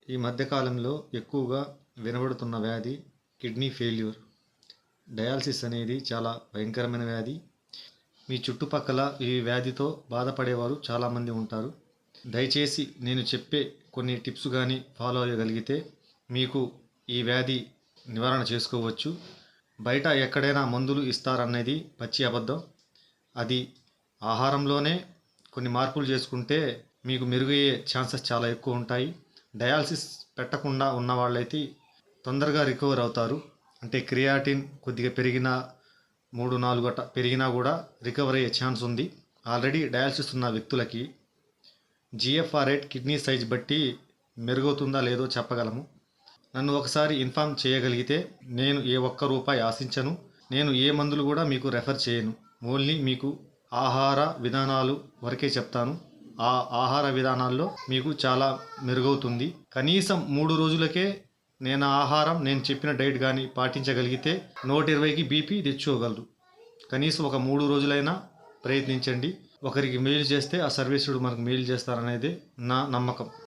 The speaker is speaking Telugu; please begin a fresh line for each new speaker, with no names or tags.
ఈ మధ్యకాలంలో ఎక్కువగా వినబడుతున్న వ్యాధి కిడ్నీ ఫెయిల్యూర్. డయాలసిస్ అనేది చాలా భయంకరమైన వ్యాధి. మీ చుట్టుపక్కల ఈ వ్యాధితో బాధపడేవారు చాలామంది ఉంటారు. దయచేసి నేను చెప్పే కొన్ని టిప్స్ కానీ ఫాలో అవ్వగలిగితే మీకు ఈ వ్యాధి నివారణ చేసుకోవచ్చు. బయట ఎక్కడైనా మందులు ఇస్తారనేది పచ్చి అబద్ధం. అది ఆహారంలోనే కొన్ని మార్పులు చేసుకుంటే మీకు మెరుగయ్యే ఛాన్సెస్ చాలా ఎక్కువ ఉంటాయి. డయాలసిస్ పెట్టకుండా ఉన్న వాళ్ళైతే తొందరగా రికవర్ అవుతారు. అంటే క్రియాటిన్ కొద్దిగా పెరిగినా 3-4 గంట పెరిగినా కూడా రికవర్ అయ్యే ఛాన్స్ ఉంది. ఆల్రెడీ డయాలసిస్ ఉన్న వ్యక్తులకి GFR రేట్ కిడ్నీ సైజ్ బట్టి మెరుగవుతుందా లేదో చెప్పగలము. నన్ను ఒకసారి ఇన్ఫామ్ చేయగలిగితే నేను ఏ ఒక్క రూపాయి ఆశించను. నేను ఏ మందులు కూడా మీకు రెఫర్ చేయను. ఓన్లీ మీకు ఆహార విధానాలు వరకే చెప్తాను. ఆ ఆహార విధానాల్లో మీకు చాలా మెరుగవుతుంది. కనీసం 3 రోజులకే నేను చెప్పిన డైట్ కానీ పాటించగలిగితే 120కి బీపీ తెచ్చుకోగలరు. కనీసం ఒక 3 రోజులైనా ప్రయత్నించండి. ఒకరికి మేలు చేస్తే ఆ సర్వేశ్వరుడు మనకు మేలు చేస్తారనేదే నా నమ్మకం.